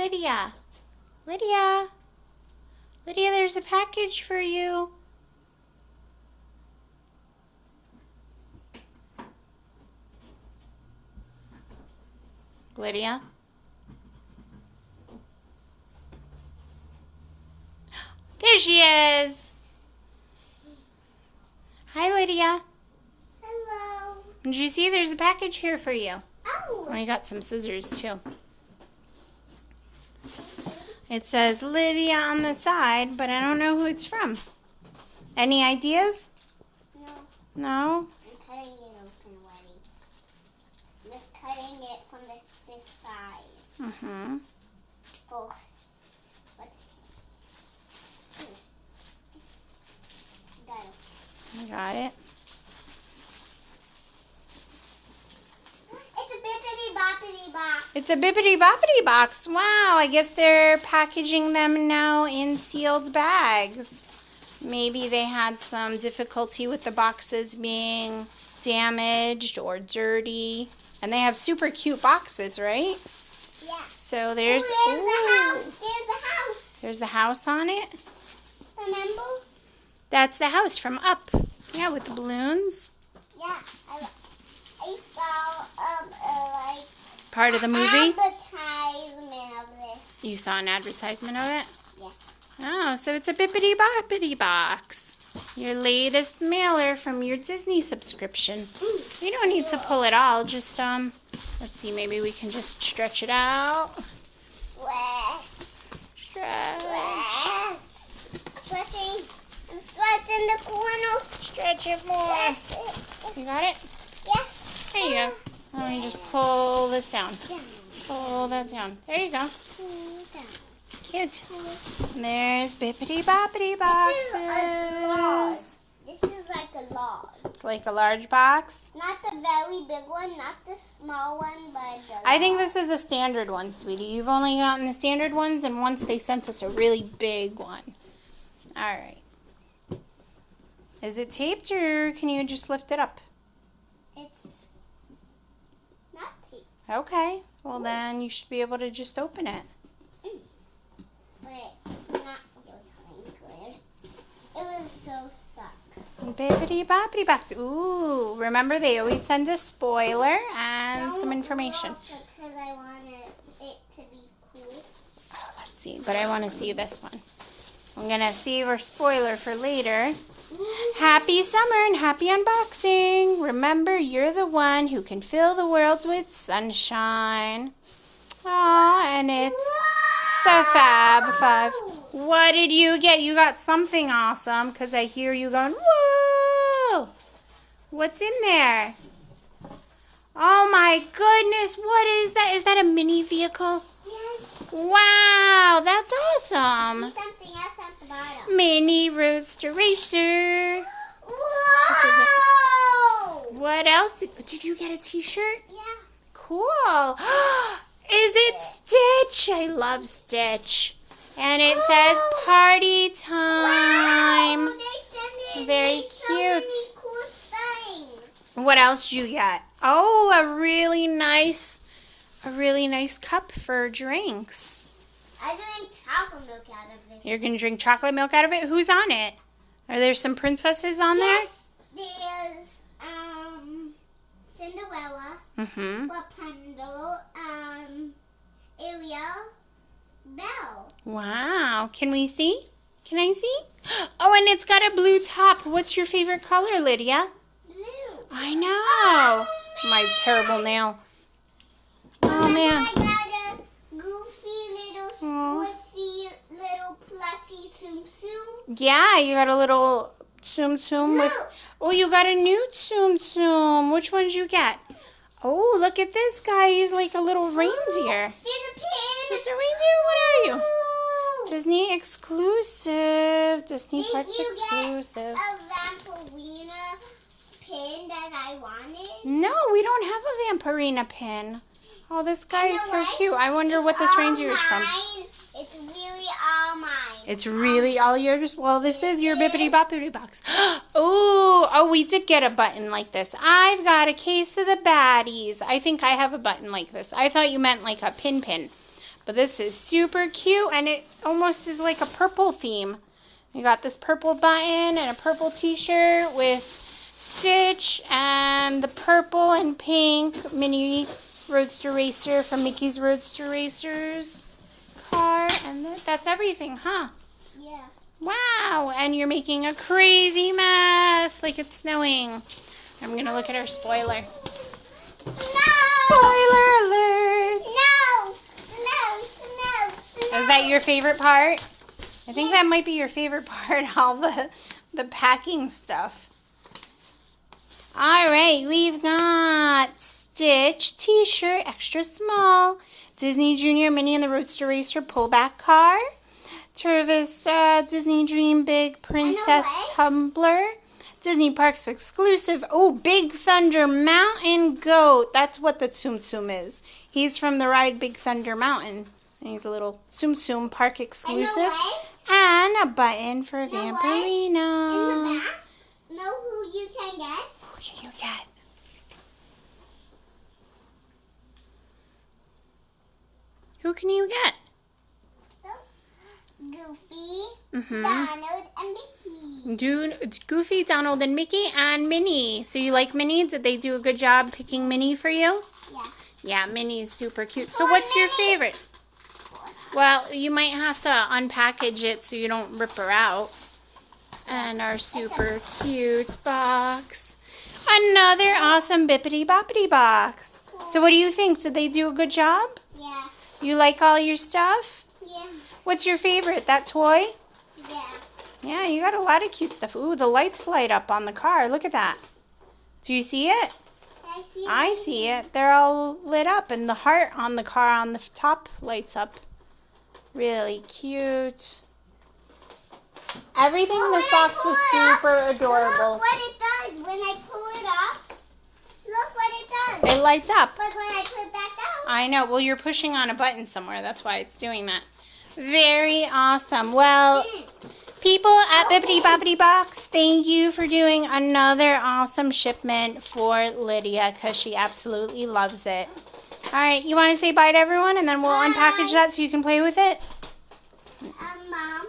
Lydia. Lydia. Lydia, there's a package for you. Lydia? There she is. Hi, Lydia. Hello. Did you see there's a package here for you? Oh. I got some scissors, too. It says Lydia on the side, but I don't know who it's from. Any ideas? No. No? I'm cutting it open already. Just cutting it from this side. Mm-hmm. Oh. What's got it. Got it. It's a Bibbidi Bobbidi Box. It's a Bibbidi Bobbidi Box. Wow, I guess they're packaging them now in sealed bags. Maybe they had some difficulty with the boxes being damaged or dirty. And they have super cute boxes, right? Yeah. So there's... the house. There's the house. There's the house on it. Remember? That's the house from Up. Yeah, with the balloons. Yeah. I saw like Part of the movie. advertisement of this. You saw an advertisement of it? Yeah. Oh, so it's a Bibbidi Bobbidi Box. Your latest mailer from your Disney subscription. You don't need to pull it all. Just, let's see, maybe we can just stretch it out. Stretch. Sweating. I'm sweating the corner. Stretch it more. You got it? Yes. There you go. Let me just pull this down. Down. Pull that down. There you go. Down. Cute. And there's Bibbidi Bobbidi Boxes. This is like a log. It's like a large box. Not the very big one, not the small one, but the I think this is a standard one, sweetie. You've only gotten the standard ones, and once they sent us a really big one. All right. Is it taped, or can you just lift it up? It's not taped, Okay. Well, then you should be able to just open it. but it's not really good. It was so stuck. Bibbidi Bobbidi Box. Ooh, remember they always send a spoiler and some information. Because I wanted it to be cool. Oh, let's see, but I want to see this one. I'm going to save our spoiler for later. Happy summer and happy unboxing. Remember, you're the one who can fill the world with sunshine. Aw, and it's the Fab Five. What did you get? You got something awesome, because I hear you going, whoa! What's in there? Oh my goodness, what is that? Is that a mini vehicle? Yes. Wow, that's awesome. See something else at the bottom. Mini Roadster Racer. Whoa! What else? Did you get a t-shirt? Yeah. Cool. Is it Stitch? I love Stitch. And it says party time. Wow, they send it. Very so many cute. cool things. What else did you get? Oh, a really nice cup for drinks. I drank chocolate milk out of this. You're going to drink chocolate milk out of it? Who's on it? Are there some princesses on Yes, there's Cinderella, there? Mm-hmm. Rapunzel, Ariel, Belle. Wow. Can we see? Can I see? Oh, and it's got a blue top. What's your favorite color, Lydia? Blue. I know. My terrible nail. Oh, man. I got a goofy little squishy little plushie Tsum Tsum. Yeah, you got a little Tsum Tsum with... Oh, you got a new Tsum Tsum. Which one did you get? Oh, look at this guy. He's like a little reindeer. There's a pin. Is this a reindeer? What are you? Ooh. Disney exclusive. Disney Did Parks you exclusive. get a Vampirina pin that I wanted? No, we don't have a Vampirina pin. Oh, this guy You is know so what? cute. I wonder what It's this all reindeer is from. mine. It's really all mine. It's really all yours? Well, this is your Bibbidi Bobbidi Box. Oh, we did get a button like this. I've got a case of the baddies. I think I have a button like this. I thought you meant like a pin. But this is super cute, and it almost is like a purple theme. You got this purple button and a purple t-shirt with Stitch and the purple and pink mini Roadster Racer from Mickey's Roadster Racers car. And that's everything, huh? Yeah. Wow, and you're making a crazy mess like it's snowing. I'm going to look at our spoiler. Snow! Spoiler alert! Snow! Snow! Snow! Snow! Is that your favorite part? I think that might be your favorite part, all the packing stuff. All right, we've got Stitch t-shirt, extra small. Disney Junior Minnie and the Roadster Racer pullback car. Tervis Disney Dream Big Princess Tumbler. Disney Parks exclusive. Oh, Big Thunder Mountain Goat. That's what the Tsum Tsum is. He's from the ride Big Thunder Mountain. And he's a little Tsum Tsum Park exclusive. And a button for Vampirino. In the back, know who you can get? Who can you get? Who can you get? Goofy, Donald, and Mickey. Goofy, Donald, and Mickey, and Minnie. So you like Minnie? Did they do a good job picking Minnie for you? Yeah. Yeah, Minnie's super cute. So what's your favorite? Well, you might have to unpackage it so you don't rip her out. And our super cute box. Another awesome Bibbidi Bobbidi Box. So what do you think? Did they do a good job? Yeah. You like all your stuff? Yeah. What's your favorite? That toy? Yeah. Yeah, you got a lot of cute stuff. Ooh, the lights light up on the car. Look at that. Do you see it? I see it. They're all lit up, and the heart on the car on the top lights up. Really cute. Everything in this box was super adorable. Look what it does when I pull it up. Look what it does. It lights up. But when I put it back down. I know. Well, you're pushing on a button somewhere. That's why it's doing that. Very awesome. Well, people at Bibbidi Bobbidi Box, thank you for doing another awesome shipment for Lydia because she absolutely loves it. All right, you want to say bye to everyone and then we'll unpackage that so you can play with it? Mom.